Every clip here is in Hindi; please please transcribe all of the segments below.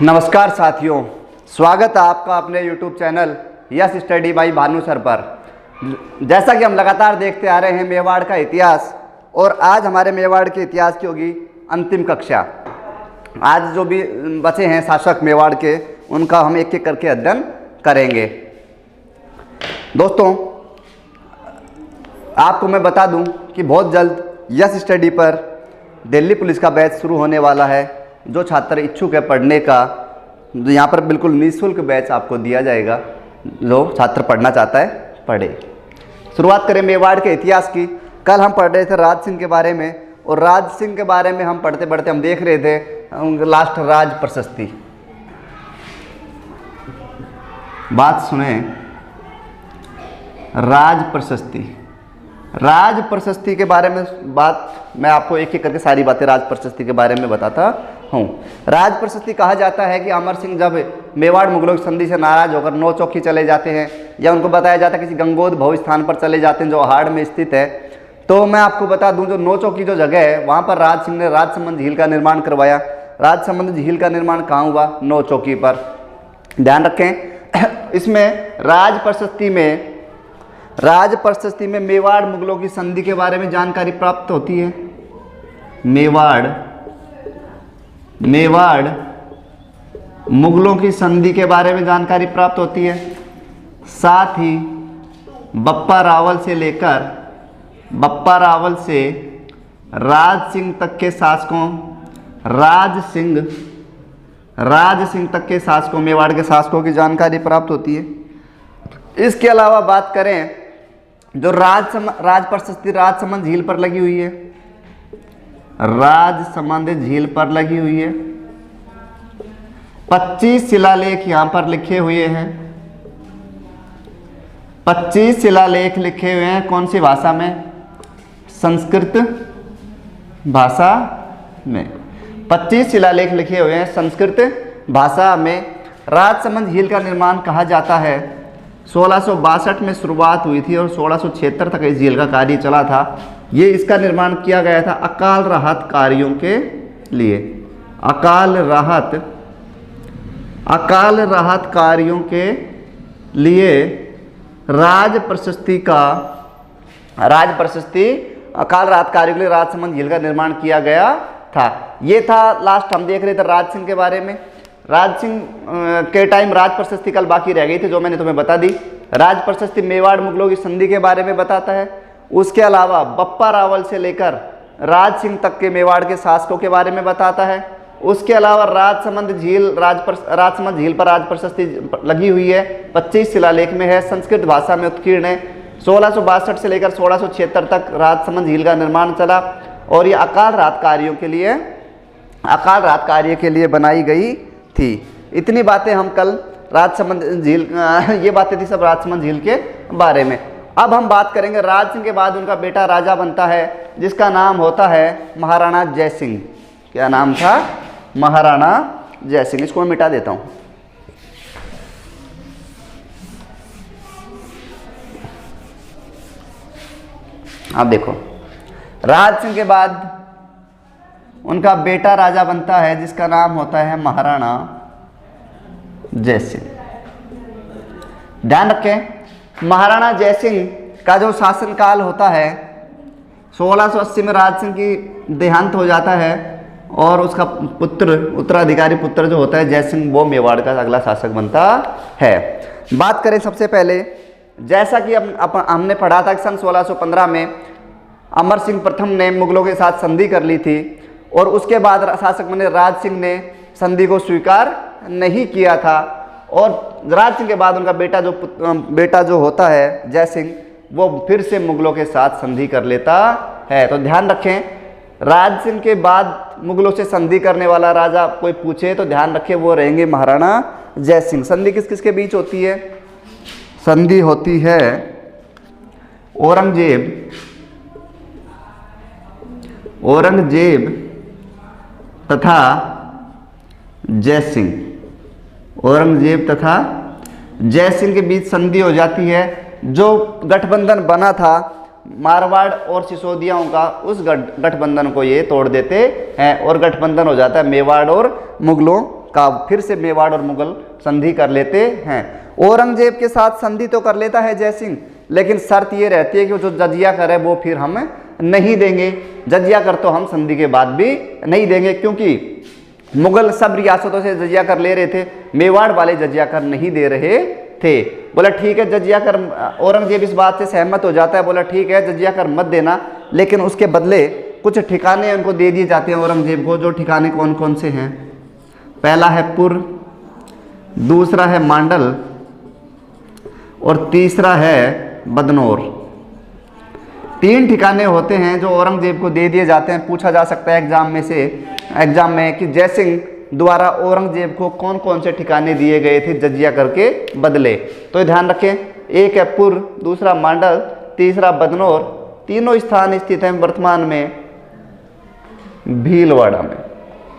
नमस्कार साथियों, स्वागत है आपका अपने YouTube channel yes study by Bhanu sir पर। जैसा कि हम लगातार देखते आ रहे हैं मेवाड़ का इतिहास, और आज हमारे मेवाड़ के इतिहास की होगी अंतिम कक्षा। आज जो भी बचे हैं शासक मेवाड़ के, उनका हम एक एक करके अध्ययन करेंगे। दोस्तों, आपको मैं बता दूं कि बहुत जल्द यस स्टडी पर दिल्ली पुलिस का बैच शुरू होने वाला है। जो छात्र इच्छुक है पढ़ने का, यहाँ पर बिल्कुल निःशुल्क बैच आपको दिया जाएगा। जो छात्र पढ़ना चाहता है पढ़े। शुरुआत करें मेवाड़ के इतिहास की। कल हम पढ़ रहे थे राज सिंह के बारे में, और राज सिंह के बारे में हम पढ़ते पढ़ते हम देख रहे थे लास्ट राज प्रशस्ति। बात सुने, राज प्रशस्ति। राज प्रशस्ति के बारे में बात मैं आपको एक एक करके सारी बातें राज प्रशस्ति के बारे में बताता हूँ। राज प्रशस्ति कहा जाता है कि अमर सिंह जब मेवाड़ मुगलों की संधि से नाराज होकर नौ चौकी चले जाते हैं, या उनको बताया जाता है किसी गंगोद भव स्थान पर चले जाते हैं जो हाड़ में स्थित है। तो मैं आपको बता दूं, जो नौ चौकी जो जगह है, वहाँ पर राज सिंह ने राजसमंद झील का निर्माण करवाया। राजसमंद झील का निर्माण कहाँ हुआ? नौ चौकी पर। ध्यान रखें, इसमें राज प्रशस्ति में मेवाड़ मुगलों की संधि के बारे में जानकारी प्राप्त होती है। मेवाड़ मुगलों की संधि के बारे में जानकारी प्राप्त होती है। साथ ही बप्पा रावल से राज सिंह तक के शासकों, राज सिंह तक के शासकों, मेवाड़ के शासकों की जानकारी प्राप्त होती है। इसके अलावा बात करें, जो राज प्रशस्ति राजसमंद झील पर लगी हुई है। राजसमंद झील पर लगी हुई है। 25 शिलालेख यहां पर लिखे हुए हैं। 25 शिलालेख लिखे हुए हैं। कौन सी भाषा में? संस्कृत भाषा में 25 शिलालेख लिखे हुए हैं संस्कृत भाषा में। राजसमंद झील का निर्माण कहा जाता है 1662 में शुरुआत हुई थी और 1676 तक इस झील का कार्य चला था। ये इसका निर्माण किया गया था अकाल राहत कार्यों के लिए। अकाल राहत कार्यों के लिए राज प्रशस्ति अकाल राहत कार्यों के लिए राजसमंद झील का निर्माण किया गया था। ये था लास्ट हम देख रहे थे राज सिंह के बारे में। राज सिंह के टाइम राज प्रशस्ति कल बाकी रह गई थी, जो मैंने तुम्हें बता दी। राज प्रशस्ति मेवाड़ मुगलों की संधि के बारे में बताता है। उसके अलावा बप्पा रावल से लेकर राज सिंह तक के मेवाड़ के शासकों के बारे में बताता है। उसके अलावा राजसमंद झील पर राज प्रशस्ति लगी हुई है। 25 शिलालेख में है, संस्कृत भाषा में उत्कीर्ण है। 1662 से लेकर 1676 तक राजसमंद झील का निर्माण चला, और ये अकाल राहत कार्य के लिए बनाई गई थी। इतनी बातें हम कल राजसमंद झील, ये बातें थी सब राजसमंद झील के बारे में। अब हम बात करेंगे राज सिंह के बाद उनका बेटा राजा बनता है, जिसका नाम होता है महाराणा जयसिंह। क्या नाम था? महाराणा जयसिंह। इसको मैं मिटा देता हूं। आप देखो, राज सिंह के बाद उनका बेटा राजा बनता है, जिसका नाम होता है महाराणा जयसिंह। ध्यान रखें, महाराणा जयसिंह का जो शासनकाल होता है, 1680 में राज सिंह की देहांत हो जाता है, और उसका उत्तराधिकारी पुत्र जो होता है जयसिंह, वो मेवाड़ का अगला शासक बनता है। बात करें सबसे पहले, जैसा कि हमने पढ़ा था कि सन 1615 में अमर सिंह प्रथम ने मुगलों के साथ संधि कर ली थी, और उसके बाद शासक बने राज सिंह ने संधि को स्वीकार नहीं किया था। और राज सिंह के बाद उनका बेटा जो होता है जयसिंह, वो फिर से मुगलों के साथ संधि कर लेता है। तो ध्यान रखें, राज सिंह के बाद मुगलों से संधि करने वाला राजा कोई पूछे तो ध्यान रखें, वो रहेंगे महाराणा जयसिंह। संधि किस किस के बीच होती है? संधि होती है औरंगजेब तथा जयसिंह। औरंगजेब तथा जयसिंह के बीच संधि हो जाती है। जो गठबंधन बना था मारवाड़ और सिसोदियाओं का, उस गठबंधन को ये तोड़ देते हैं और गठबंधन हो जाता है मेवाड़ और मुगलों का फिर से मेवाड़ और मुगल संधि कर लेते हैं। औरंगजेब के साथ संधि तो कर लेता है जय सिंह, लेकिन शर्त ये रहती है कि जो जजिया कर है वो फिर हम नहीं देंगे। जजिया कर तो हम संधि के बाद भी नहीं देंगे, क्योंकि मुगल सब रियासतों से जजिया कर ले रहे थे, मेवाड़ वाले जजिया कर नहीं दे रहे थे। बोला ठीक है जजिया कर, औरंगजेब इस बात से सहमत हो जाता है, बोला ठीक है जजिया कर मत देना, लेकिन उसके बदले कुछ ठिकाने उनको दे दिए जाते हैं औरंगजेब को। जो ठिकाने कौन कौन से हैं? पहला है पुर, दूसरा है मांडल और तीसरा है बदनौर। 3 ठिकाने होते हैं जो औरंगजेब को दे दिए जाते हैं। पूछा जा सकता है एग्जाम में कि जय सिंह द्वारा औरंगजेब को कौन कौन से ठिकाने दिए गए थे जजिया करके बदले। तो ध्यान रखें, एक है पुर, दूसरा मांडल, तीसरा बदनौर। तीनों स्थान स्थित हैं वर्तमान में भीलवाड़ा में।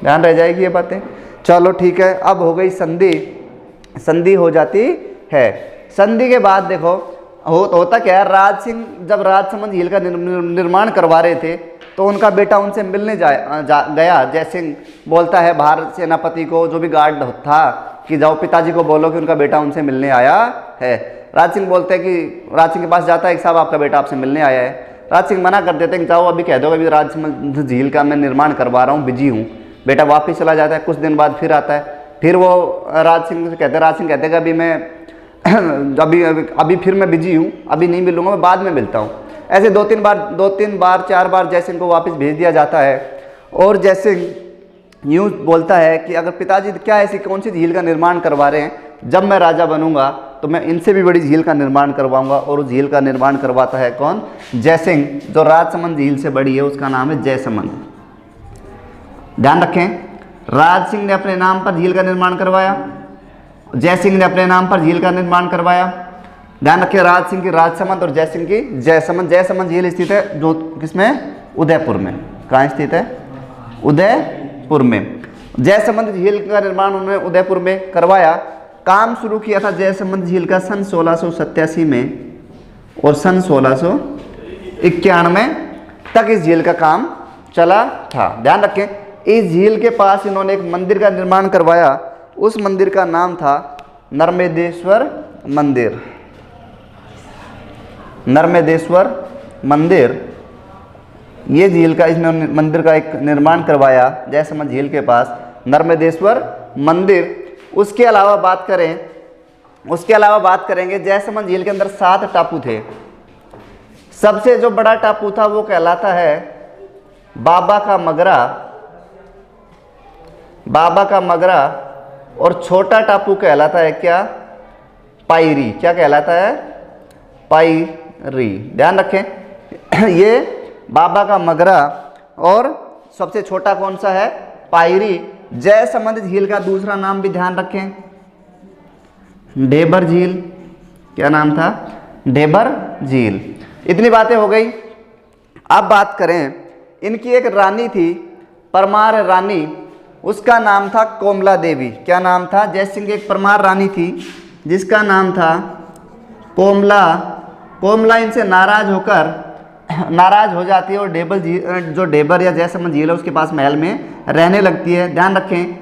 ध्यान रह जाएगी ये बातें। चलो ठीक है, अब हो गई संधि हो जाती है। संधि के बाद देखो होता क्या है, राज सिंह जब राजसमंद झील का निर्माण करवा रहे थे तो उनका बेटा उनसे मिलने गया। जय सिंह बोलता है भारत सेनापति को, जो भी गार्ड था, कि जाओ पिताजी को बोलो कि उनका बेटा उनसे मिलने आया है। राज सिंह बोलते हैं कि राज सिंह के पास जाता है कि साहब आपका बेटा आपसे मिलने आया है। राज सिंह मना कर देते हैं कि जाओ अभी कह दो, अभी राजसमंद झील का मैं निर्माण करवा रहा हूँ, बिजी हूँ। बेटा वापस चला जाता है, कुछ दिन बाद फिर आता है। फिर वो राज सिंह कहते हैं कि अभी मैं अभी फिर मैं बिजी हूँ, अभी नहीं मिलूंगा, मैं बाद में मिलता हूँ। ऐसे 2-3 बार 4 बार जय सिंह को वापस भेज दिया जाता है। और जय सिंह यूँ बोलता है कि अगर पिताजी क्या ऐसी कौन सी झील का निर्माण करवा रहे हैं, जब मैं राजा बनूंगा तो मैं इनसे भी बड़ी झील का निर्माण करवाऊंगा। और उस झील का निर्माण करवाता है कौन? जय सिंह। जो राजसमंद झील से बड़ी है उसका नाम है जयसमंद। ध्यान रखें, राज सिंह ने अपने नाम पर झील का निर्माण करवाया, जय सिंह ने अपने नाम पर झील का निर्माण करवाया। ध्यान रखिए, राज सिंह की राजसमंद और जय सिंह की जयसमंद। जयसमंद झील स्थित है जो किसमें? उदयपुर में। कहाँ स्थित है? उदयपुर में। जयसमंद झील का निर्माण उन्होंने उदयपुर में करवाया। काम शुरू किया था जयसमंद झील का सन 1687 में और सन 1691 तक इस झील का काम चला था। ध्यान रखें, इस झील के पास इन्होंने एक मंदिर का निर्माण करवाया। उस मंदिर का नाम था नर्मदेश्वर मंदिर। नर्मदेश्वर मंदिर, ये झील का इसने मंदिर का एक निर्माण करवाया जयसमंद झील के पास, नर्मदेश्वर मंदिर। उसके अलावा बात करेंगे जयसमंद झील के अंदर 7 टापू थे। सबसे जो बड़ा टापू था वो कहलाता है बाबा का मगरा और छोटा टापू कहलाता है क्या? पायरी। क्या कहलाता है? पायरी। ध्यान रखें, ये बाबा का मगरा और सबसे छोटा कौन सा है? पायरी। जयसमंद झील का दूसरा नाम भी ध्यान रखें, ढेबर झील। क्या नाम था? ढेबर झील। इतनी बातें हो गई। अब बात करें, इनकी एक रानी थी, परमार रानी, उसका नाम था कोमला देवी। क्या नाम था? जय सिंह की एक परमार रानी थी जिसका नाम था कोमला। कोमला इनसे नाराज हो जाती है और ढेबर झील, जो ढेबर या जयसमंद झील है उसके पास महल में रहने लगती है। ध्यान रखें,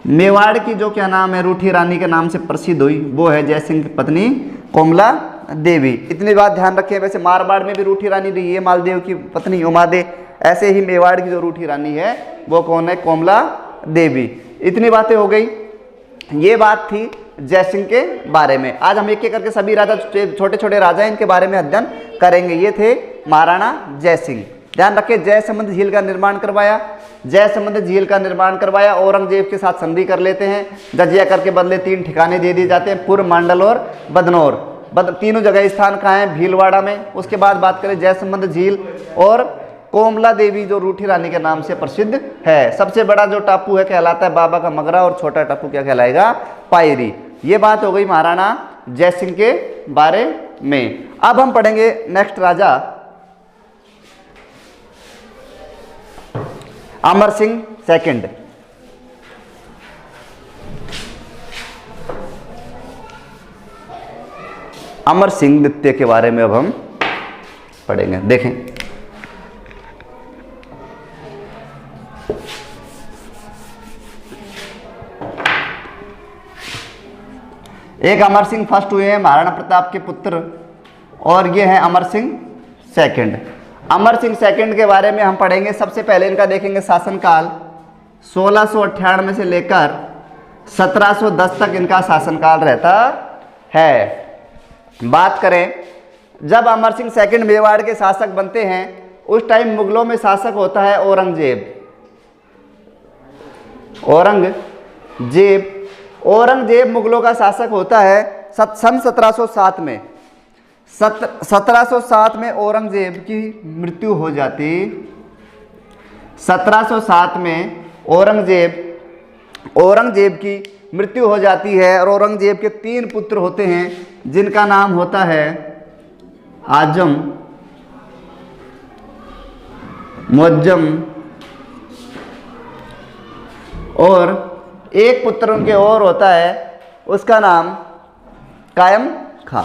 मेवाड़ की जो क्या नाम है, रूठी रानी के नाम से प्रसिद्ध हुई, वो है जय सिंह की पत्नी कोमला देवी। इतनी बात ध्यान रखें। वैसे मारवाड़ में भी रूठी रानी रही है, मालदेव की पत्नी उमादे। ऐसे ही मेवाड़ की जो रूठी रानी है वो कौन है? कोमला देवी। इतनी बातें हो गई। ये बात थी जय सिंह के बारे में। आज हम एक एक करके सभी राजा, छोटे छोटे राजा इनके बारे में अध्ययन करेंगे। ये थे महाराणा जय सिंह। ध्यान रखें, जयसमंद झील का निर्माण करवाया। औरंगजेब के साथ संधि कर लेते हैं। जजिया कर के बदले 3 ठिकाने दे दिए जाते हैं, पूर्व, मांडल और बदनौर। तीनों जगह स्थान कहाँ है? भीलवाड़ा में। उसके बाद बात करें जयसमंद झील और कोमला देवी जो रूठी रानी के नाम से प्रसिद्ध है। सबसे बड़ा जो टापू है कहलाता है बाबा का मगरा और छोटा टापू क्या कहलाएगा? पायरी। ये बात हो गई महाराणा जय सिंह के बारे में। अब हम पढ़ेंगे नेक्स्ट राजा अमर सिंह सेकंड। अमर सिंह द्वितीय के बारे में अब हम पढ़ेंगे। देखें, एक अमर सिंह फर्स्ट हुए हैं महाराणा प्रताप के पुत्र, और ये हैं अमर सिंह सेकंड। अमर सिंह सेकंड के बारे में हम पढ़ेंगे। सबसे पहले इनका देखेंगे शासनकाल। 1698 से लेकर 1710 तक इनका शासनकाल रहता है। बात करें जब अमर सिंह सेकंड मेवाड़ के शासक बनते हैं, उस टाइम मुगलों में शासक होता है औरंगजेब। औरंगजेब मुगलों का शासक होता है सन 1707 में। 1707 में औरंगजेब की मृत्यु हो जाती। 1707 में औरंगजेब की मृत्यु हो जाती है, और औरंगजेब के 3 पुत्र होते हैं जिनका नाम होता है आजम, मुअज्जम, और एक पुत्र उनके और होता है, उसका नाम कायम खां।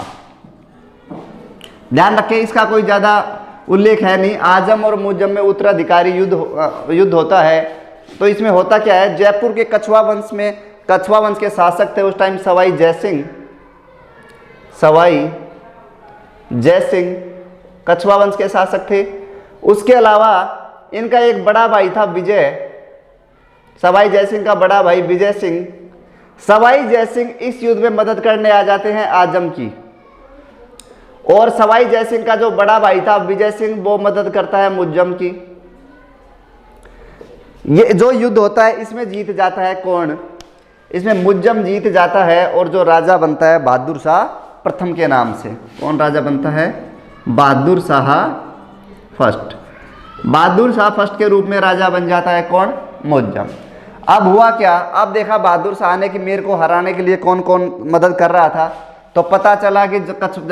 ध्यान रखें, इसका कोई ज़्यादा उल्लेख है नहीं। आजम और मुअज्जम में उत्तराधिकारी युद्ध होता है। तो इसमें होता क्या है, जयपुर के कछवा वंश के शासक थे उस टाइम सवाई जय सिंह कछवा वंश के शासक थे। उसके अलावा इनका एक बड़ा भाई था सवाई जय सिंह का बड़ा भाई विजय सिंह। सवाई जय सिंह इस युद्ध में मदद करने आ जाते हैं आजम की, और सवाई जय सिंह का जो बड़ा भाई था विजय सिंह, वो मदद करता है मुअज्जम की। ये जो युद्ध होता है इसमें जीत जाता है कौन? इसमें मुअज्जम जीत जाता है, और जो राजा बनता है बहादुर शाह प्रथम के नाम से। कौन राजा बनता है? बहादुर शाह फर्स्ट। बहादुर शाह फर्स्ट के रूप में राजा बन जाता है कौन? मुअज्जम। अब हुआ क्या, अब देखा बहादुर शाह ने कि मेरे को हराने के लिए कौन कौन मदद कर रहा था। तो पता चला कि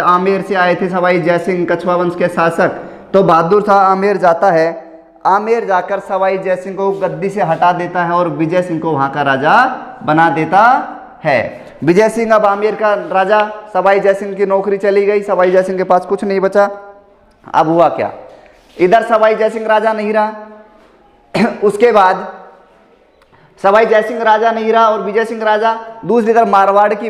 आमेर से आए थे सवाई जय सिंह कछवा वंश के शासक। तो बहादुर शाह आमेर जाता है। आमेर जाकर सवाई जय सिंह को गद्दी से हटा देता है और विजय सिंह को वहाँ का राजा बना देता है। विजय सिंह अब आमेर का राजा, सवाई जय सिंह की नौकरी चली गई, सवाई जय सिंह के पास कुछ नहीं बचा। अब हुआ क्या, इधर सवाई जय सिंह राजा नहीं रहा उसके बाद सवाई जय सिंह राजा नहीं रहा और विजय सिंह राजा। दूसरी तरफ मारवाड़ की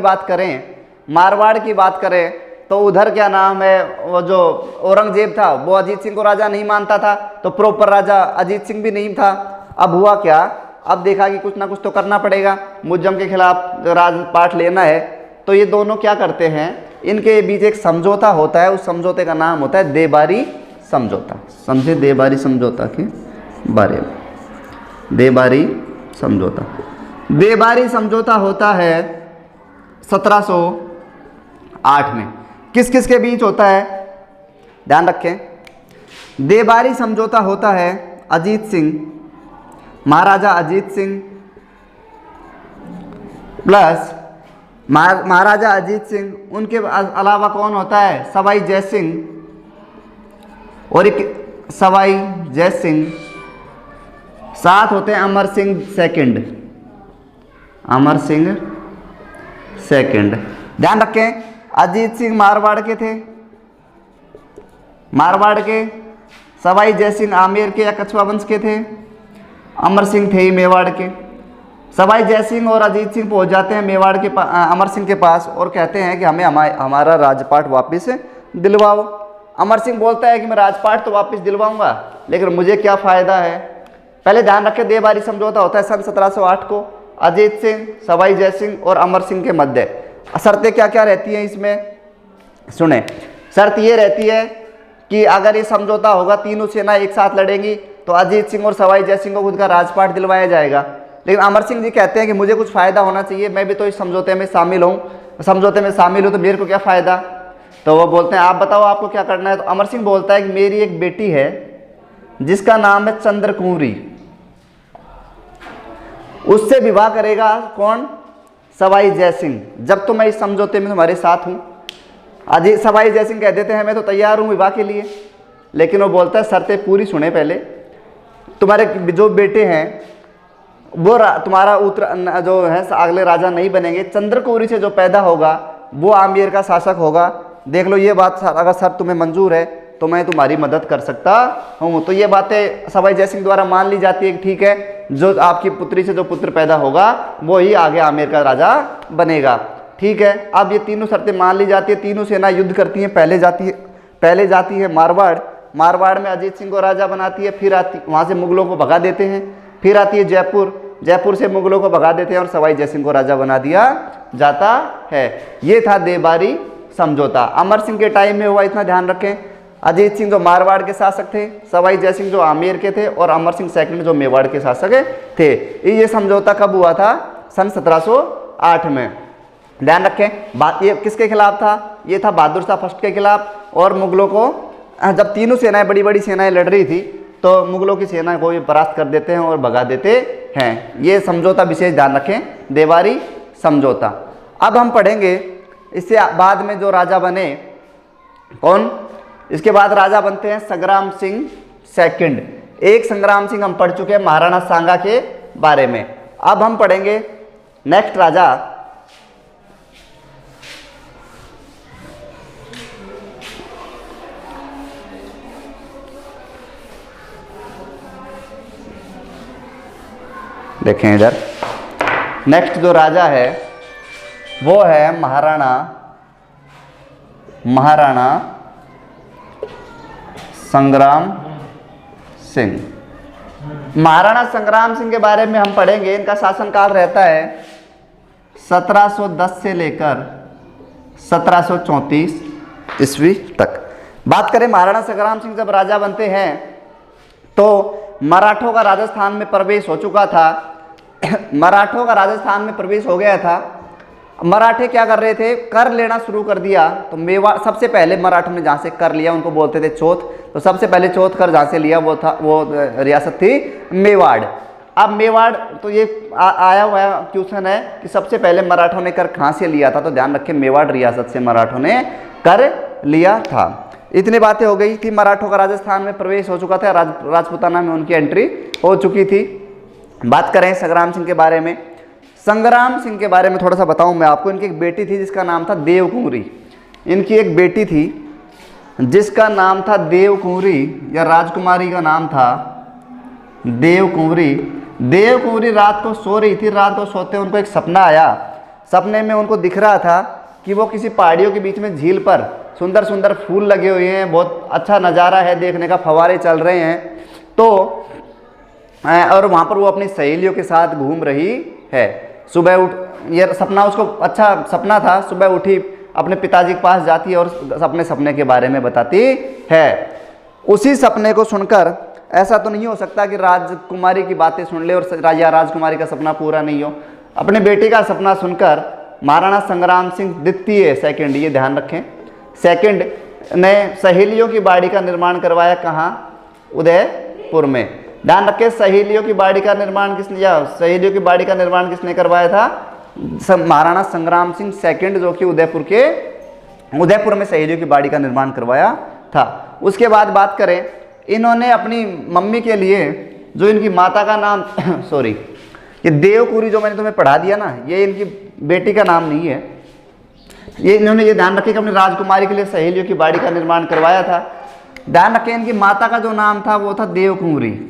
बात करें तो उधर क्या नाम है, वो जो औरंगजेब था वो अजीत सिंह को राजा नहीं मानता था, तो प्रॉपर राजा अजीत सिंह भी नहीं था। अब हुआ क्या, अब देखा कि कुछ ना कुछ तो करना पड़ेगा, मुअज्जम के खिलाफ राजपाट लेना है। तो ये दोनों क्या करते हैं, इनके बीच एक समझौता होता है, उस समझौते का नाम होता है देबारी समझौता। समझे देबारी समझौता के बारे में? देबारी समझौता होता है 1708 में। किस किस के बीच होता है, ध्यान रखें। देबारी समझौता होता है अजीत सिंह, महाराजा अजीत सिंह प्लस महाराजा अजीत सिंह, उनके अलावा कौन होता है, सवाई जय सिंह, और एक सवाई जय सिंह, साथ होते हैं अमर सिंह सेकंड। ध्यान रखें, अजीत सिंह मारवाड़ के थे, सवाई जय सिंह आमेर के या कछवा वंश के थे, अमर सिंह थे ही मेवाड़ के। सवाई जय सिंह और अजीत सिंह पहुंच जाते हैं मेवाड़ के अमर सिंह के पास और कहते हैं कि हमें हमारा राजपाट वापस दिलवाओ। अमर सिंह बोलता है कि मैं राजपाट तो वापस दिलवाऊंगा, लेकिन मुझे क्या फ़ायदा है। पहले ध्यान रखें, देबारी समझौता होता है सन 1708 को, अजीत सिंह, सवाई जय सिंह और अमर सिंह के मध्य। शर्तें क्या क्या रहती हैं इसमें, सुने। शर्त ये रहती है कि अगर ये समझौता होगा, तीनों सेना एक साथ लड़ेंगी, तो अजीत सिंह और सवाई जय सिंह को खुद का राजपाट दिलवाया जाएगा। लेकिन अमर सिंह जी कहते हैं कि मुझे कुछ फ़ायदा होना चाहिए, मैं भी तो इस समझौते में शामिल हूँ, तो मेरे को क्या फ़ायदा। तो वो बोलते हैं आप बताओ आपको क्या करना है। तो अमर सिंह बोलता है कि मेरी एक बेटी है जिसका नाम है चंद्रकुंवरी, उससे विवाह करेगा कौन, सवाई जय सिंह, जब तो मैं इस समझौते में तुम्हारे साथ हूँ। अजीत सवाई जय सिंह कह देते हैं मैं तो तैयार हूँ विवाह के लिए, लेकिन वो बोलता है शर्तें पूरी सुने पहले। तुम्हारे जो बेटे हैं वो तुम्हारा जो है अगले राजा नहीं बनेंगे, चंद्रकुंवरी से जो पैदा होगा वो आमेर का शासक होगा। देख लो ये बात अगर सर तुम्हें मंजूर है तो मैं तुम्हारी मदद कर सकता हूँ। तो ये बातें सवाई जय सिंह द्वारा मान ली जाती है कि ठीक है, जो आपकी पुत्री से जो पुत्र पैदा होगा वो ही आगे आमेर का राजा बनेगा। ठीक है। अब ये तीनों शर्तें मान ली जाती है, तीनों सेना युद्ध करती हैं। पहले जाती है मारवाड़, मारवाड़ में अजीत सिंह को राजा बनाती है, फिर आती वहाँ से मुगलों को भगा देते हैं, फिर आती है जयपुर, जयपुर से मुगलों को भगा देते हैं और सवाई जयसिंह को राजा बना दिया जाता है। ये था देबारी समझौता। अमर सिंह के टाइम में हुआ, इतना ध्यान रखें। अजीत सिंह जो मारवाड़ के शासक थे, सवाई जयसिंह जो आमेर के थे और अमर सिंह सेकंड जो मेवाड़ के शासक थे। ये समझौता कब हुआ था? सन 1708 में। ध्यान रखें, ये किसके खिलाफ था? ये था बहादुर शाह फर्स्ट के खिलाफ। और मुगलों को जब तीनों सेनाएं, बड़ी बड़ी सेनाएं लड़ रही थी, तो मुगलों की सेना को भी परास्त कर देते हैं और भगा देते हैं। ये समझौता विशेष ध्यान रखें, देवारी समझौता। अब हम पढ़ेंगे इससे बाद में जो राजा बने, कौन? इसके बाद राजा बनते हैं संग्राम सिंह सेकंड। एक संग्राम सिंह हम पढ़ चुके हैं महाराणा सांगा के बारे में। अब हम पढ़ेंगे नेक्स्ट राजा देखें इधर। नेक्स्ट जो राजा है वो है महाराणा संग्राम सिंह। महाराणा संग्राम सिंह के बारे में हम पढ़ेंगे। इनका शासनकाल रहता है 1710 से लेकर 1734 ईस्वी तक। बात करें महाराणा संग्राम सिंह जब राजा बनते हैं तो मराठों का राजस्थान में प्रवेश हो चुका था। मराठों का राजस्थान में प्रवेश हो गया था। मराठे क्या कर रहे थे? कर लेना शुरू कर दिया। तो मेवाड़ सबसे पहले मराठों ने जहाँ से कर लिया, उनको बोलते थे चौथ। तो सबसे पहले चौथ कर जहाँ से लिया वो रियासत थी मेवाड़। अब मेवाड़ तो ये आया हुआ क्वेश्चन है कि सबसे पहले मराठों ने कर कहाँ से लिया था, तो ध्यान रखें मेवाड़ रियासत से मराठों ने कर लिया था। इतनी बातें हो गई थी। मराठों का राजस्थान में प्रवेश हो चुका था, राजपूताना में उनकी एंट्री हो चुकी थी। बात करें संग्राम सिंह के बारे में। संग्राम सिंह के बारे में थोड़ा सा बताऊं मैं आपको। इनकी एक बेटी थी जिसका नाम था देवकुंवरी। इनकी एक बेटी थी जिसका नाम था देवकुंवरी, या राजकुमारी का नाम था देवकुंवरी। देवकुंवरी रात को सो रही थी। रात को सोते उनको एक सपना आया। सपने में उनको दिख रहा था कि वो किसी पहाड़ियों के बीच में झील पर सुंदर सुंदर फूल लगे हुए हैं, बहुत अच्छा नज़ारा है देखने का, फव्वारे चल रहे हैं। तो और वहाँ पर वो अपनी सहेलियों के साथ घूम रही है। सुबह उठ, ये सपना उसको अच्छा सपना था। सुबह उठी, अपने पिताजी के पास जाती है और अपने सपने के बारे में बताती है। उसी सपने को सुनकर ऐसा तो नहीं हो सकता कि राजकुमारी की बातें सुन ले और राजकुमारी का सपना पूरा नहीं हो। अपने बेटे का सपना सुनकर महाराणा संग्राम सिंह द्वितीय सेकंड, ये ध्यान रखें, सेकंड ने सहेलियों की बाड़ी का निर्माण करवाया। कहाँ? उदयपुर में। ध्यान रखें, सहेलियों की बाड़ी का निर्माण किसने, या सहेलियों की बाड़ी का निर्माण किसने करवाया था? महाराणा संग्राम सिंह सेकंड, जो कि उदयपुर में सहेलियों की बाड़ी का निर्माण करवाया था। उसके बाद बात करें, इन्होंने अपनी मम्मी के लिए, जो इनकी माता का नाम सॉरी, ये देवकुंवरी जो मैंने तुम्हें पढ़ा दिया ना, ये इनकी बेटी का नाम नहीं है। ये इन्होंने ये ध्यान रखें कि अपनी राजकुमारी के लिए सहेलियों की बाड़ी का निर्माण करवाया था। ध्यान रखें, इनकी माता का जो नाम था वो था देवकुंवरी।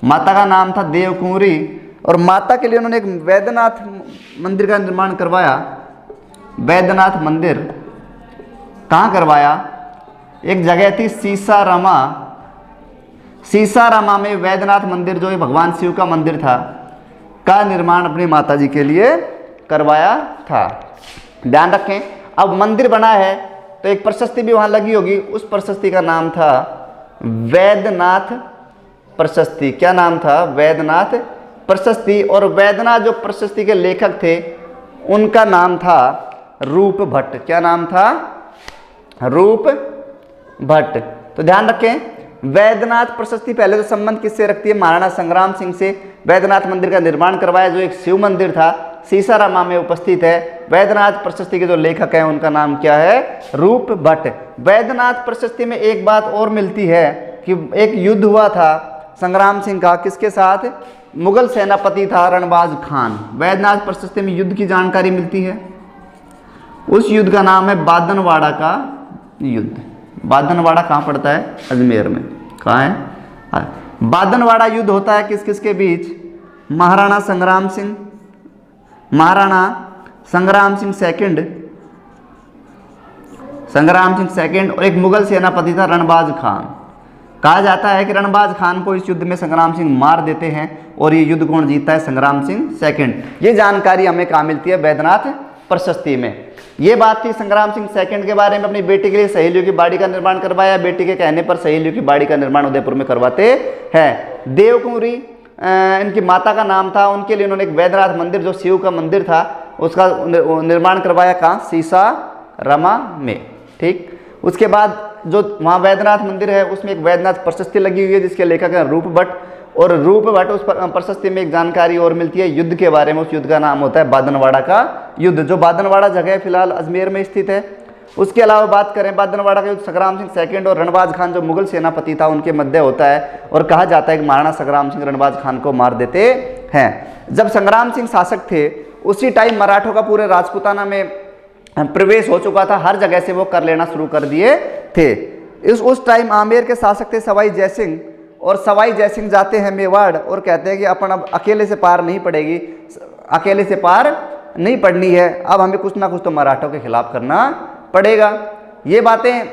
माता का नाम था देवकुंवरी। और माता के लिए उन्होंने एक वैद्यनाथ मंदिर का निर्माण करवाया। वैद्यनाथ मंदिर कहाँ करवाया? एक जगह थी सीसारामा। सीसारामा में वैद्यनाथ मंदिर, जो भगवान शिव का मंदिर था, का निर्माण अपनी माता जी के लिए करवाया था। ध्यान रखें, अब मंदिर बना है तो एक प्रशस्ति भी वहाँ लगी होगी। उस प्रशस्ति का नाम था वैद्यनाथ प्रशस्ति। क्या नाम था? वैद्यनाथ प्रशस्ति। और वैद्यनाथ जो प्रशस्ति के लेखक थे उनका नाम था रूप भट्ट। क्या नाम था? रूप भट्ट। तो ध्यान रखें, वैद्यनाथ प्रशस्ति पहले तो संबंध किससे रखती है? महाराणा संग्राम सिंह से। वैद्यनाथ मंदिर का निर्माण करवाया, जो एक शिव मंदिर था, सीसारामा में उपस्थित है। वैद्यनाथ प्रशस्ति के जो लेखक हैं उनका नाम क्या है? रूप भट्ट। वैद्यनाथ प्रशस्ति में एक बात और मिलती है कि एक युद्ध हुआ था संग्राम सिंह का, किसके साथ? मुगल सेनापति था रणबाज खान। वैद्यनाथ प्रशस्ति में युद्ध की जानकारी मिलती है। उस युद्ध का नाम है बादनवाड़ा का युद्ध। बादनवाड़ा कहाँ पड़ता है? अजमेर में। कहाँ है? बादनवाड़ा युद्ध होता है किस किस के बीच? महाराणा संग्राम सिंह, महाराणा संग्राम सिंह सेकंड और एक मुगल सेनापति था रणबाज खान। कहा जाता है कि रणबाज खान को इस युद्ध में संग्राम सिंह मार देते हैं और ये युद्ध कौन जीतता है? संग्राम सिंह सेकंड। ये जानकारी हमें कहाँ मिलती है? वैद्यनाथ प्रशस्ति में। ये बात थी संग्राम सिंह सेकंड के बारे में। अपनी बेटी के लिए सहेलियों की बाड़ी का निर्माण करवाया। बेटी के कहने पर सहेलियों की बाड़ी का निर्माण उदयपुर में करवाते हैं। देवकुंवरी इनकी माता का नाम था। उनके लिए उन्होंने एक वैद्यनाथ मंदिर, जो शिव का मंदिर था, उसका निर्माण करवाया। कहाँ? सीसारामा में। ठीक। उसके बाद जो वहाँ वैद्यनाथ मंदिर है उसमें एक वैद्यनाथ प्रशस्ति लगी हुई है जिसके लेखक है रूप भट्ट। और रूप भट्ट उस प्रशस्ति में एक जानकारी और मिलती है युद्ध के बारे में। उस युद्ध का नाम होता है बादनवाड़ा का युद्ध, जो बादनवाड़ा जगह फिलहाल अजमेर में स्थित है। उसके अलावा बात करें बादनवाड़ा का युद्ध संग्राम सिंह सेकंड और रणबाज खान जो मुगल सेनापति था उनके मध्य होता है। और कहा जाता है कि महाराणा संग्राम सिंह रणबाज खान को मार देते हैं। जब संग्राम सिंह शासक थे उसी टाइम मराठों का पूरे राजपूताना में प्रवेश हो चुका था। हर जगह से वो कर लेना शुरू कर दिए थे। उस टाइम आमेर के शासक थे सवाई जयसिंह। और सवाई जयसिंह जाते हैं मेवाड़ और कहते हैं कि अपन अब अकेले से पार नहीं पड़ेगी, अकेले से पार नहीं पड़नी है, अब हमें कुछ ना कुछ तो मराठों के खिलाफ करना पड़ेगा। ये बातें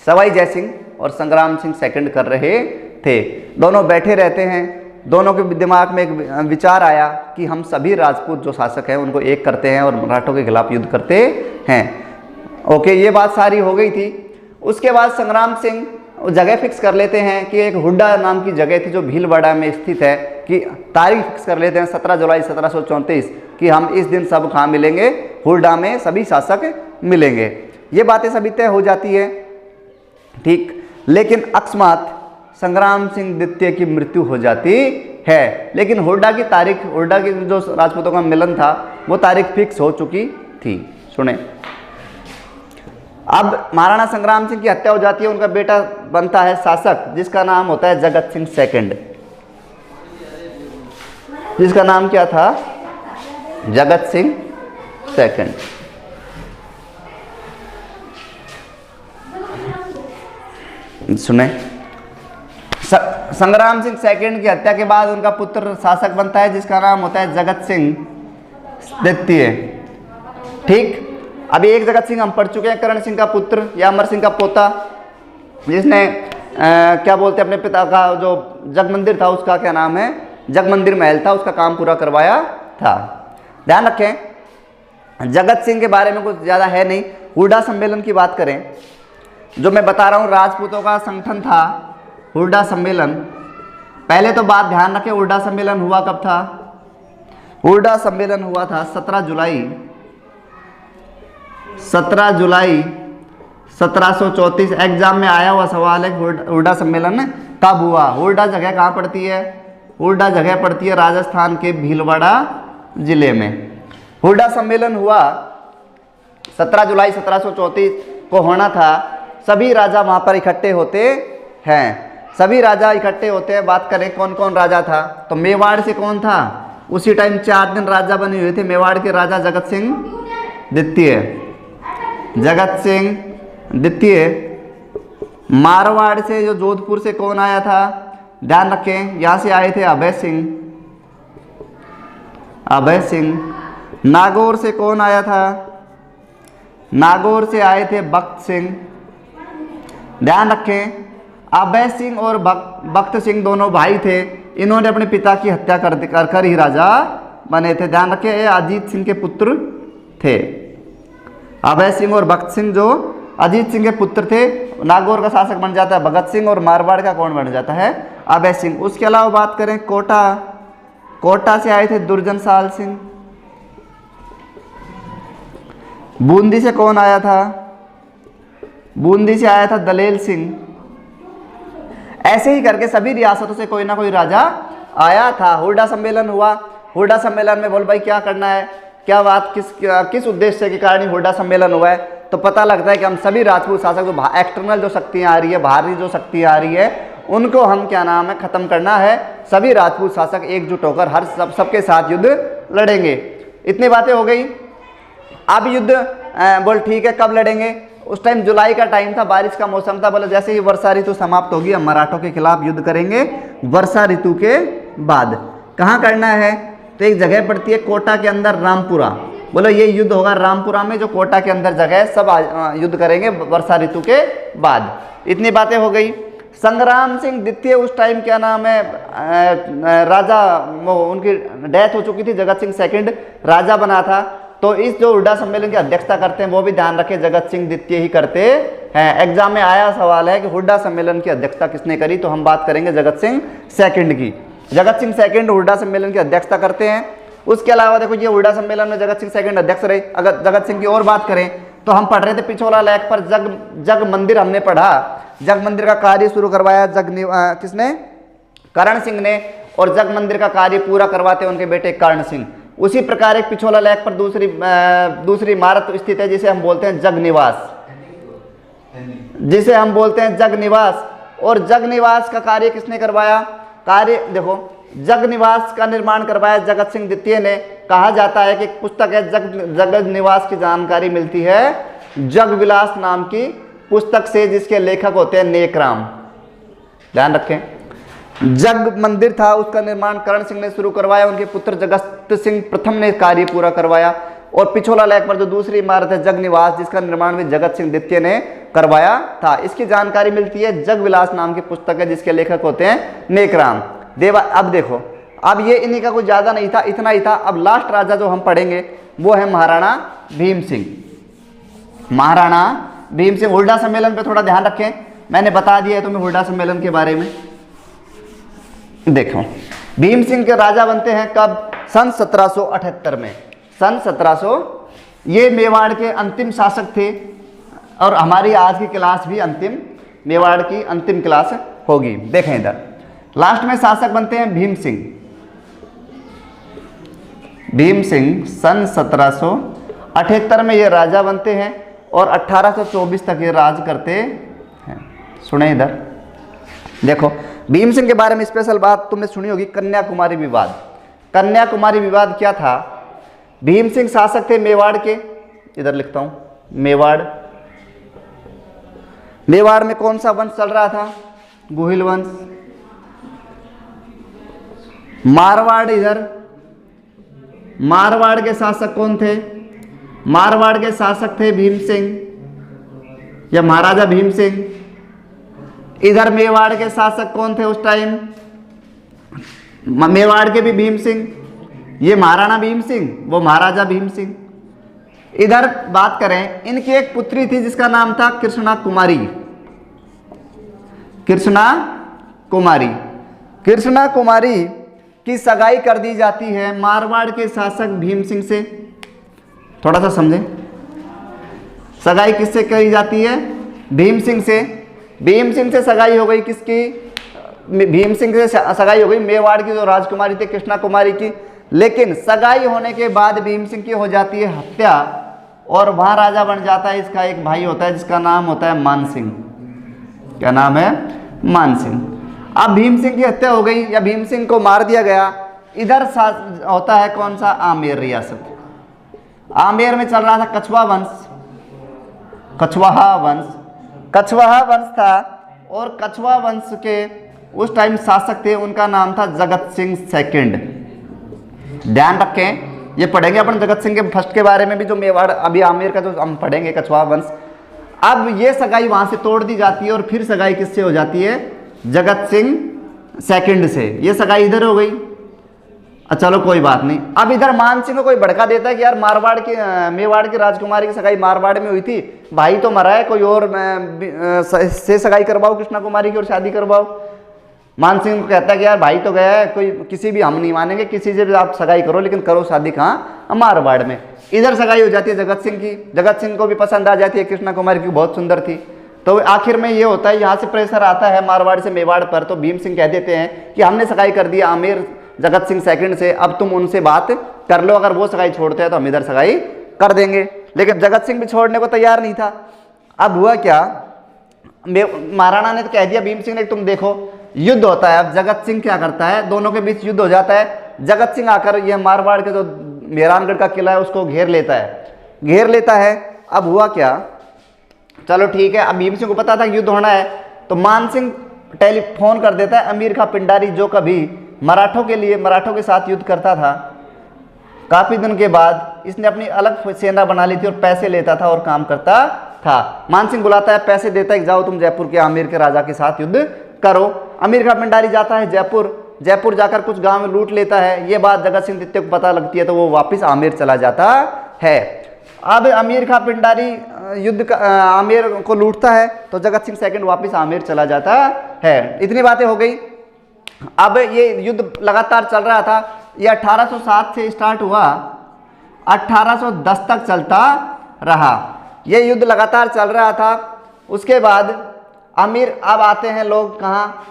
सवाई जयसिंह और संग्राम सिंह सेकंड कर रहे थे। दोनों बैठे रहते हैं। दोनों के दिमाग में एक विचार आया कि हम सभी राजपूत जो शासक हैं उनको एक करते हैं और मराठों के खिलाफ युद्ध करते हैं। ओके, ये बात सारी हो गई थी। उसके बाद संग्राम सिंह जगह फिक्स कर लेते हैं कि एक हुड्डा नाम की जगह थी जो भीलवाड़ा में स्थित है, कि तारीख फिक्स कर लेते हैं 17 जुलाई 1734 कि हम इस दिन सब कहाँ मिलेंगे? हुड्डा में सभी शासक मिलेंगे। ये बातें सभी तय हो जाती है। ठीक। लेकिन अकस्मात संग्राम सिंह द्वितीय की मृत्यु हो जाती है। लेकिन हुड्डा की तारीख, हुड्डा की जो राजपूतों का मिलन था वो तारीख फिक्स हो चुकी थी। सुने, अब महाराणा संग्राम सिंह की हत्या हो जाती है। उनका बेटा बनता है शासक जिसका नाम होता है जगत सिंह सेकंड, जिसका नाम क्या था? जगत सिंह सेकंड। सुने, संग्राम सिंह सेकंड की हत्या के बाद उनका पुत्र शासक बनता है जिसका नाम होता है जगत सिंह द्वितीय। ठीक। अभी एक जगत सिंह हम पढ़ चुके हैं, करण सिंह का पुत्र या अमर सिंह का पोता, जिसने क्या बोलते हैं अपने पिता का जो जग मंदिर था उसका क्या नाम है? जग मंदिर महल था, उसका काम पूरा करवाया था। ध्यान रखें जगत सिंह के बारे में कुछ ज़्यादा है नहीं। हुड्डा सम्मेलन की बात करें, जो मैं बता रहा हूँ राजपूतों का संगठन था हुड्डा सम्मेलन। पहले तो बात ध्यान रखें, हुड्डा सम्मेलन हुआ कब था? हुड्डा सम्मेलन हुआ था 17 जुलाई 1734। एग्जाम में आया हुआ सवाल है हुड्डा सम्मेलन कब हुआ? हुड्डा जगह कहाँ पड़ती है? हुड्डा जगह पड़ती है राजस्थान के भीलवाड़ा जिले में। हुड्डा सम्मेलन हुआ 17 जुलाई 1734 को होना था। सभी राजा वहाँ पर इकट्ठे होते हैं। सभी राजा इकट्ठे होते हैं। बात करें कौन कौन राजा था, तो मेवाड़ से कौन था? उसी टाइम 4 दिन राजा बने हुए थे मेवाड़ के राजा जगत सिंह द्वितीय। जगत सिंह द्वितीय। मारवाड़ से जो जोधपुर से कौन आया था? ध्यान रखें, यहाँ से आए थे अभय सिंह। नागौर से कौन आया था? नागौर से आए थे भक्त सिंह। ध्यान रखें अभय सिंह और भक्त सिंह दोनों भाई थे। इन्होंने अपने पिता की हत्या कर ही राजा बने थे। ध्यान रखें ये अजीत सिंह के पुत्र थे। अभय सिंह और भक्त सिंह जो अजीत सिंह के पुत्र थे। नागौर का शासक बन जाता है भगत सिंह और मारवाड़ का कौन बन जाता है? अभय सिंह। उसके अलावा बात करें कोटा से आए थे दुर्जन साल सिंह। बूंदी से कौन आया था? बूंदी से आया था दलेल सिंह। ऐसे ही करके सभी रियासतों से कोई ना कोई राजा आया था। हुड्डा सम्मेलन हुआ। हुड्डा सम्मेलन में बोल भाई क्या करना है, क्या बात किस उद्देश्य के कारण हुड्डा सम्मेलन हुआ है, तो पता लगता है कि हम सभी राजपूत शासक जो एक्सटर्नल जो शक्तियाँ आ रही है, बाहरी जो शक्तियाँ आ रही है, उनको हम क्या नाम है ख़त्म करना है। सभी राजपूत शासक एकजुट होकर सबके साथ युद्ध लड़ेंगे। इतनी बातें हो गई। अब युद्ध बोल ठीक है कब लड़ेंगे? उस टाइम जुलाई का टाइम था, बारिश का मौसम था। बोले जैसे ही वर्षा ऋतु समाप्त होगी हम मराठों के खिलाफ युद्ध करेंगे। वर्षा ऋतु के बाद कहाँ करना है? तो एक जगह पड़ती है कोटा के अंदर रामपुरा। बोलो ये युद्ध होगा रामपुरा में, जो कोटा के अंदर जगह है, सब युद्ध करेंगे वर्षा ऋतु के बाद। इतनी बातें हो गई। संग्राम सिंह द्वितीय उस टाइम क्या नाम है राजा, उनकी डेथ हो चुकी थी, जगत सिंह सेकंड राजा बना था। तो इस जो हुड्डा सम्मेलन की अध्यक्षता करते हैं वो भी ध्यान रखें जगत सिंह द्वितीय ही करते हैं। एग्जाम में आया सवाल है कि हुड्डा सम्मेलन की अध्यक्षता किसने करी, तो हम बात करेंगे जगत सिंह सेकंड की। जगत सिंह सेकंड हुड्डा सम्मेलन की अध्यक्षता करते हैं। उसके अलावा देखो ये हुड्डा सम्मेलन में जगत सिंह सेकंड अध्यक्ष रहे। अगर जगत सिंह की और बात करें तो हम पढ़ रहे थे पिछोला लेख पर जग मंदिर हमने पढ़ा। जग मंदिर का कार्य शुरू करवाया किसने, करण सिंह ने, और जग मंदिर का कार्य पूरा करवाते उनके बेटे कर्ण सिंह। उसी प्रकार एक पिछोला लेख पर दूसरी इमारत स्थित है जिसे हम बोलते हैं जग निवास, जिसे हम बोलते हैं जग निवास। और जग निवास का कार्य किसने करवाया, कार्य देखो जग निवास का निर्माण करवाया जगत सिंह द्वितीय ने। कहा जाता है कि पुस्तक है जग निवास की जानकारी मिलती है जग विलास नाम की पुस्तक से, जिसके लेखक होते हैं नेकराम। ध्यान रखें, जग मंदिर था उसका निर्माण करण सिंह ने शुरू करवाया, उनके पुत्र जगत सिंह प्रथम ने कार्य पूरा करवाया। और पिछोला लेख पर जो दूसरी इमारत है जग निवास, जिसका निर्माण भी जगत सिंह द्वितीय ने करवाया था, इसकी जानकारी मिलती है जग विलास नाम की पुस्तक है जिसके लेखक होते हैं नेकराम देवा। अब देखो, अब ये इन्हीं का कुछ ज्यादा नहीं था, इतना ही था। अब लास्ट राजा जो हम पढ़ेंगे वो है महाराणा भीम सिंह। महाराणा भीम सिंह। हुड्डा सम्मेलन पे थोड़ा ध्यान रखें, मैंने बता दिया है तुम्हें हुड्डा सम्मेलन के बारे में। देखो भीम सिंह के राजा बनते हैं कब, सन 1778 में। सन 1700, ये मेवाड़ के अंतिम शासक थे। और हमारी आज की क्लास भी अंतिम, मेवाड़ की अंतिम क्लास होगी। देखें इधर लास्ट में शासक बनते हैं भीम सिंह। भीम सिंह सन 1778 में ये राजा बनते हैं और 1824 तक ये राज करते हैं। सुने इधर, देखो भीम सिंह के बारे में स्पेशल बात तुमने सुनी होगी, कन्याकुमारी विवाद। कन्याकुमारी विवाद क्या था, भीम सिंह शासक थे मेवाड़ के, इधर लिखता हूं मेवाड़। मेवाड़ में कौन सा वंश चल रहा था, गुहिल वंश। मारवाड़, इधर मारवाड़ के शासक कौन थे, मारवाड़ के शासक थे भीम सिंह या महाराजा भीम सिंह। इधर मेवाड़ के शासक कौन थे उस टाइम, मेवाड़ के भी भीम सिंह, ये महाराणा भीम सिंह, वो महाराजा भीम सिंह। इधर बात करें, इनकी एक पुत्री थी जिसका नाम था कृष्णा कुमारी। कृष्णा कुमारी, कृष्णा कुमारी की सगाई कर दी जाती है मारवाड़ के शासक भीम सिंह से। थोड़ा सा समझें, सगाई किससे करी जाती है, भीम सिंह से। भीम सिंह से सगाई हो गई किसकी, भीम सिंह से सगाई हो गई मेवाड़ की जो राजकुमारी थी कृष्णा कुमारी की। लेकिन सगाई होने के बाद भीम सिंह की हो जाती है हत्या और वहां राजा बन जाता है इसका एक भाई होता है जिसका नाम होता है मान सिंह। क्या नाम है, मान सिंह। अब भीम सिंह की हत्या हो गई या भीम सिंह को मार दिया गया। इधर होता है कौन सा, आमेर रियासत। आमेर में चल रहा था कछवा वंश, कछवाहा वंश। कछवाहा वंश था और कछवा वंश के उस टाइम शासक थे, उनका नाम था जगत सिंह सेकंड। ध्यान रखें, ये पढ़ेंगे अपन जगत सिंह के फर्स्ट के बारे में भी, जो मेवाड़ अभी आमेर का जो हम पढ़ेंगे कछवा वंश। अब ये सगाई वहां से तोड़ दी जाती है और फिर सगाई किससे हो जाती है, जगत सिंह सेकंड से। ये सगाई इधर हो गई। चलो कोई बात नहीं। अब इधर मान सिंह को कोई भड़का देता है कि यार मारवाड़ की मेवाड़ की राजकुमारी की सगाई मारवाड़ में हुई थी, भाई तो मरा है, कोई और से सगाई करवाओ, कृष्णा कुमारी की और शादी करवाओ। मान सिंह को कहता है कि यार भाई तो गया है, कोई किसी भी हम नहीं मानेंगे, किसी से भी आप सगाई करो, लेकिन करो शादी कहाँ, मारवाड़ में। इधर सगाई हो जाती है जगत सिंह की। जगत सिंह को भी पसंद आ जाती है कृष्णा कुमारी की, बहुत सुंदर थी। तो आखिर में ये होता है, यहाँ से प्रेशर आता है मारवाड़ से मेवाड़ पर, तो भीम सिंह कह देते हैं कि हमने सगाई कर दी आमेर जगत सिंह सेकंड से, अब तुम उनसे बात कर लो, अगर वो सगाई छोड़ते हैं तो हम इधर सगाई कर देंगे। लेकिन जगत सिंह भी छोड़ने को तैयार नहीं था। अब हुआ क्या, महाराणा ने तो कह दिया भीम सिंह ने, तुम देखो युद्ध होता है। अब जगत सिंह क्या करता है, दोनों के बीच युद्ध हो जाता है। जगत सिंह आकर यह मारवाड़ के जो मेहरानगढ़ का किला है उसको घेर लेता है। अब हुआ क्या, चलो ठीक है, अब भीम सिंह को पता था कि युद्ध होना है, तो मान सिंह टेलीफोन कर देता है अमीर खां पिंडारी, जो कभी मराठों के साथ युद्ध करता था। काफ़ी दिन के बाद इसने अपनी अलग सेना बना ली थी और पैसे लेता था और काम करता था। मानसिंह बुलाता है, पैसे देता है, जाओ तुम जयपुर के आमेर के राजा के साथ युद्ध करो। अमीर खां पिंडारी जाता है जयपुर जाकर कुछ गांव में लूट लेता है। ये बात जगत सिंह द्वितीय को पता लगती है तो वो वापस आमेर चला जाता है। अब अमीर खां पिंडारी आमेर को लूटता है तो जगत सिंह सेकंड वापस आमेर चला जाता है। इतनी बातें हो गई। अब ये युद्ध लगातार चल रहा था। ये 1807 से स्टार्ट हुआ, 1810 तक चलता रहा। ये युद्ध लगातार चल रहा था। उसके बाद अब आते हैं लोग कहाँ,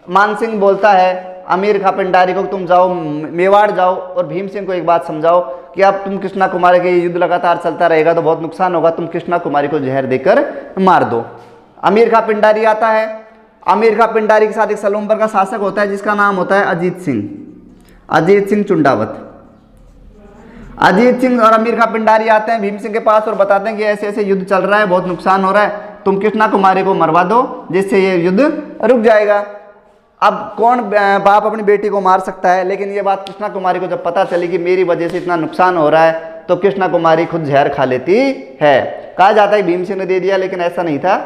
मानसिंह बोलता है अमीर खां पिंडारी को तुम जाओ मेवाड़ जाओ और भीम सिंह को एक बात समझाओ कि अब तुम कृष्णा कुमारी के युद्ध लगातार चलता रहेगा तो बहुत नुकसान होगा, तुम कृष्णा कुमारी को जहर देकर मार दो। अमीर खां पिंडारी आता है। अमीर खां पिंडारी के साथ एक सलूम्बर का शासक होता है जिसका नाम होता है अजीत सिंह चुंडावत। अजीत सिंह और अमीर खां पिंडारी आते हैं भीम सिंह के पास और बताते हैं कि ऐसे ऐसे युद्ध चल रहा है, बहुत नुकसान हो रहा है, तुम कृष्णा कुमारी को मरवा दो जिससे ये युद्ध रुक जाएगा। अब कौन बाप अपनी बेटी को मार सकता है, लेकिन ये बात कृष्णा कुमारी को जब पता चली कि मेरी वजह से इतना नुकसान हो रहा है तो कृष्णा कुमारी खुद जहर खा लेती है। कहा जाता है भीम सिंह ने दे दिया, लेकिन ऐसा नहीं था,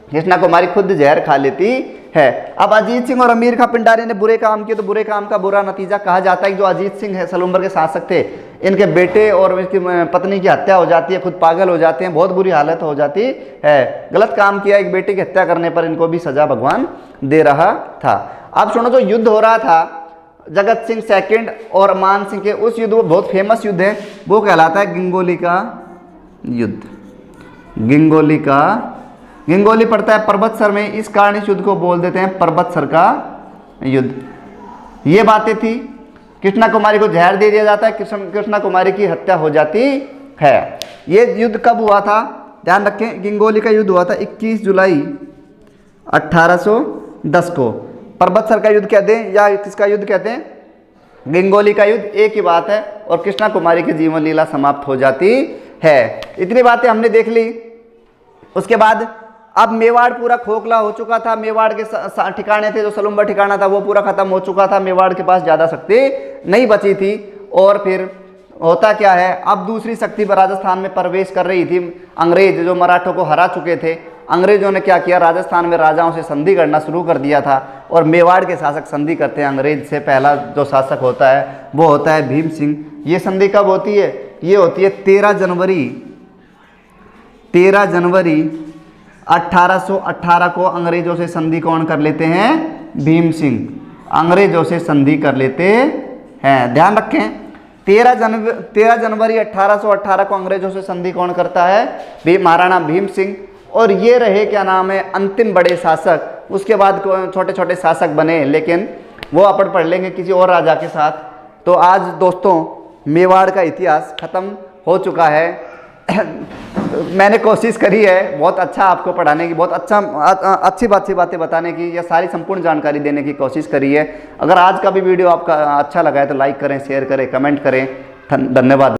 कृष्णा कुमारी खुद जहर खा लेती है। अब अजीत सिंह और अमीर खां पिंडारी ने बुरे काम किए तो बुरे काम का बुरा नतीजा कहा जाता है कि जो अजीत सिंह है सलूम्बर के शासक थे, इनके बेटे और इसकी पत्नी की हत्या हो जाती है, खुद पागल हो जाते हैं, बहुत बुरी हालत हो जाती है। गलत काम किया, एक बेटे की हत्या करने पर इनको भी सजा भगवान दे रहा था। अब सुनो, जो युद्ध हो रहा था जगत सिंह सेकंड और मान सिंह के, उस युद्ध वो बहुत फेमस युद्ध है, वो कहलाता है गिंगोली का युद्ध। गिंगोली पड़ता है पर्वतसर में, इस कारण इस युद्ध को बोल देते हैं पर्वतसर का युद्ध। ये बातें थी। कृष्णा कुमारी को जहर दे दिया जाता है, कृष्णा कुमारी की हत्या हो जाती है। ये युद्ध कब हुआ था, ध्यान रखें, गिंगोली का युद्ध हुआ था 21 जुलाई 1810 को। पर्वतसर का युद्ध कहते हैं या किसका युद्ध कहते हैं, गिंगोली का युद्ध, एक ही बात है। और कृष्णा कुमारी की जीवन लीला समाप्त हो जाती है। इतनी बातें हमने देख ली। उसके बाद अब मेवाड़ पूरा खोखला हो चुका था। मेवाड़ के ठिकाने थे, जो सलूम्बर ठिकाना था वो पूरा खत्म हो चुका था। मेवाड़ के पास ज़्यादा शक्ति नहीं बची थी। और फिर होता क्या है, अब दूसरी शक्ति पर राजस्थान में प्रवेश कर रही थी अंग्रेज, जो मराठों को हरा चुके थे। अंग्रेजों ने क्या किया, राजस्थान में राजाओं से संधि करना शुरू कर दिया था और मेवाड़ के शासक संधि करते हैं अंग्रेज से। पहला जो शासक होता है वो होता है भीम सिंह। ये संधि कब होती है, ये होती है 13 जनवरी 1818 को अंग्रेजों से संधि कौन कर लेते हैं, भीम सिंह अंग्रेजों से संधि कर लेते हैं। ध्यान रखें, 13 जनवरी 1818 को अंग्रेजों से संधि कौन करता है, महाराणा भीम सिंह। और ये रहे क्या नाम है, अंतिम बड़े शासक। उसके बाद छोटे छोटे शासक बने, लेकिन वो अपन पढ़ लेंगे किसी और राजा के साथ। तो आज दोस्तों मेवाड़ का इतिहास खत्म हो चुका है। मैंने कोशिश करी है बहुत अच्छा आपको पढ़ाने की, बहुत अच्छी बातें बताने की, या सारी संपूर्ण जानकारी देने की कोशिश करी है। अगर आज का भी वीडियो आपका अच्छा लगा है तो लाइक करें, शेयर करें, कमेंट करें। धन्यवाद।